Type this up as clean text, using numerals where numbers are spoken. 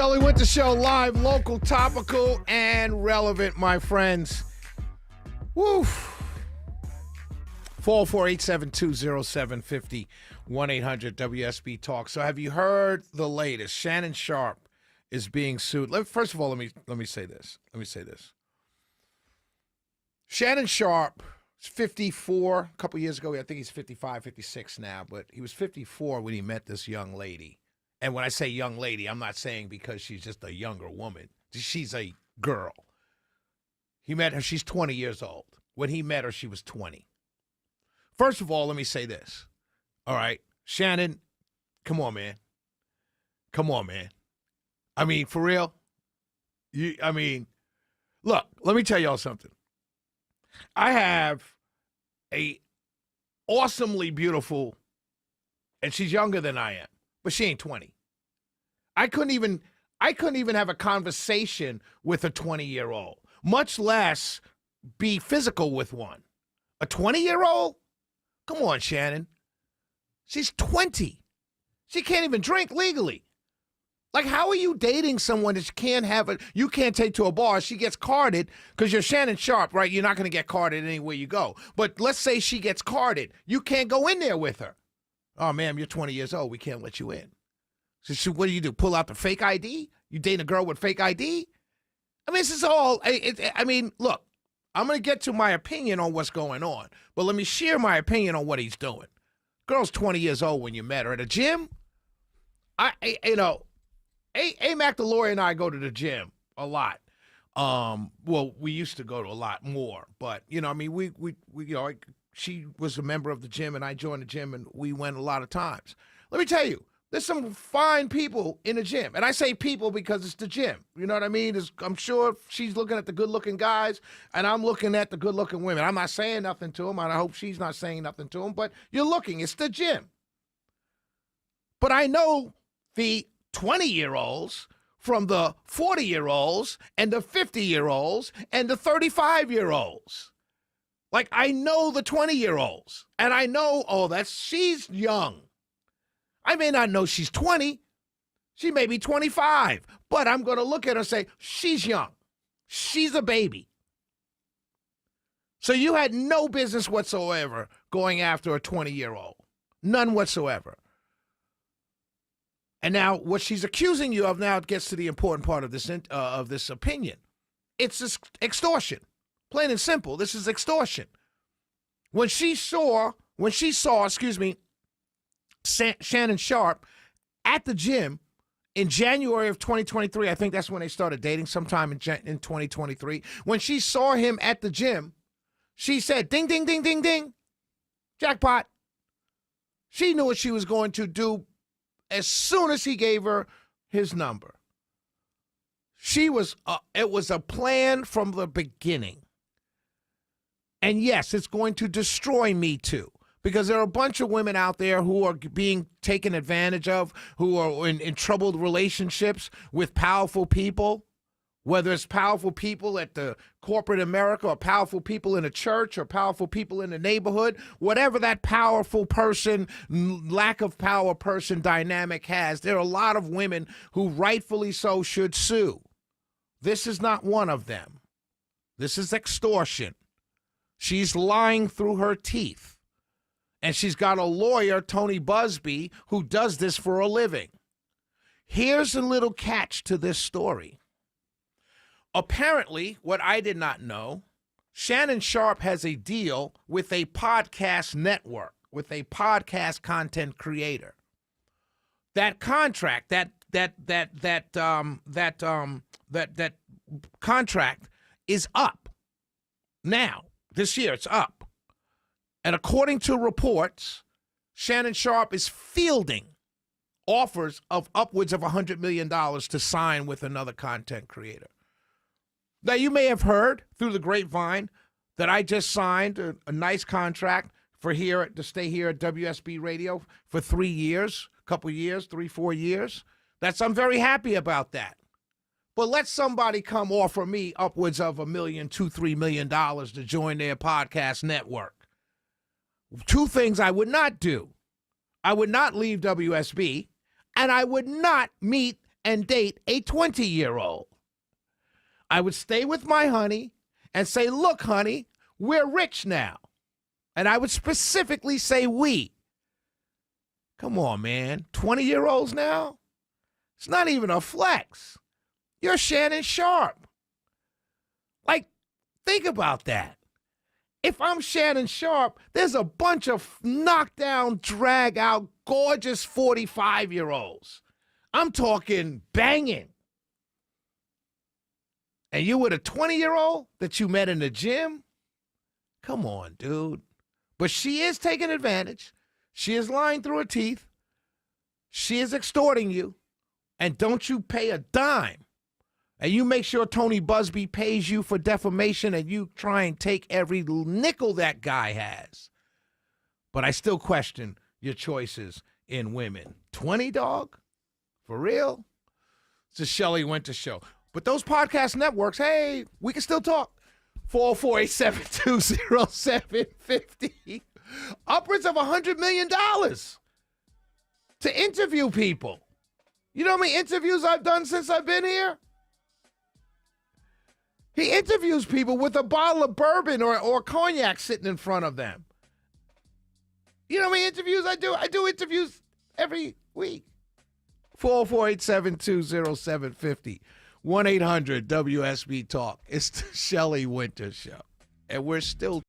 Shelly Winter Show, live, local, topical, and relevant, my friends. Woo. 404-872-0750, 1-800-WSB Talk. So have you heard the latest? Shannon Sharpe is being sued. First of all, let me say this. Shannon Sharpe is 54 a couple years ago. I think he's 55, 56 now, but he was 54 when he met this young lady. And when I say young lady, I'm not saying because she's just a younger woman. She's a girl. He met her. She's 20 years old. When he met her, she was 20. First of all, let me say this. All right. Shannon, come on, man. I mean, for real? Look, let me tell y'all something. I have a awesomely beautiful, and she's younger than I am, but she ain't 20. I couldn't even have a conversation with a 20-year-old, much less be physical with one. A 20-year-old? Come on, Shannon. She's 20. She can't even drink legally. Like, how are you dating someone that you can't take to a bar? She gets carded because you're Shannon Sharpe, right? You're not going to get carded anywhere you go. But let's say she gets carded. You can't go in there with her. Oh, ma'am, you're 20 years old. We can't let you in. So what do? Pull out the fake ID? You date a girl with fake ID? I mean, this is all, look, I'm going to get to my opinion on what's going on, but let me share my opinion on what he's doing. Girl's 20 years old when you met her at a gym. Mac the lawyer and I go to the gym a lot. Well, we used to go to a lot more, but she was a member of the gym and I joined the gym and we went a lot of times. Let me tell you, there's some fine people in the gym. And I say people because it's the gym. You know what I mean? I'm sure she's looking at the good-looking guys, and I'm looking at the good-looking women. I'm not saying nothing to them, and I hope she's not saying nothing to them, but you're looking. It's the gym. But I know the 20-year-olds from the 40-year-olds and the 50-year-olds and the 35-year-olds. Like, I know the 20-year-olds, and I know, she's young. I may not know she's 20. She may be 25. But I'm going to look at her and say, she's young. She's a baby. So you had no business whatsoever going after a 20-year-old. None whatsoever. And now what she's accusing you of now gets to the important part of this opinion. It's extortion. Plain and simple. This is extortion. When she saw, Shannon Sharpe at the gym in January of 2023. I think that's when they started dating, sometime in 2023. When she saw him at the gym, she said, ding, ding, ding, ding, ding, jackpot. She knew what she was going to do as soon as he gave her his number. It was a plan from the beginning. And yes, it's going to destroy Me Too. Because there are a bunch of women out there who are being taken advantage of, who are in troubled relationships with powerful people, whether it's powerful people at the corporate America or powerful people in a church or powerful people in the neighborhood, whatever that powerful person, lack of power person dynamic has, there are a lot of women who rightfully so should sue. This is not one of them. This is extortion. She's lying through her teeth. And she's got a lawyer, Tony Busby, who does this for a living. Here's a little catch to this story. Apparently, what I did not know, Shannon Sharpe has a deal with a podcast network, with a podcast content creator. That contract, that contract is up. Now, this year, it's up. And according to reports, Shannon Sharpe is fielding offers of upwards of $100 million to sign with another content creator. Now, you may have heard through the grapevine that I just signed a nice contract to stay here at WSB Radio for 3 years, couple years, 3-4 years. I'm very happy about that. But let somebody come offer me upwards of $1 million, $2-3 million to join their podcast network. Two things I would not do. I would not leave WSB, and I would not meet and date a 20-year-old. I would stay with my honey and say, look, honey, we're rich now. And I would specifically say we. Come on, man. 20-year-olds now? It's not even a flex. You're Shannon Sharpe. Like, think about that. If I'm Shannon Sharpe, there's a bunch of knockdown, drag-out, gorgeous 45-year-olds. I'm talking banging. And you with a 20-year-old that you met in the gym? Come on, dude. But she is taking advantage. She is lying through her teeth. She is extorting you. And don't you pay a dime. And you make sure Tony Busby pays you for defamation and you try and take every nickel that guy has. But I still question your choices in women. 20, dog? For real? It's a Shelley Winter show. But those podcast networks, hey, we can still talk. 448-720-750. Upwards of $100 million to interview people. You know how many interviews I've done since I've been here? He interviews people with a bottle of bourbon or cognac sitting in front of them. You know how many interviews I do? I do interviews every week. 448-720-750. 1-800-WSB-TALK. It's the Shelley Winter Show. And we're still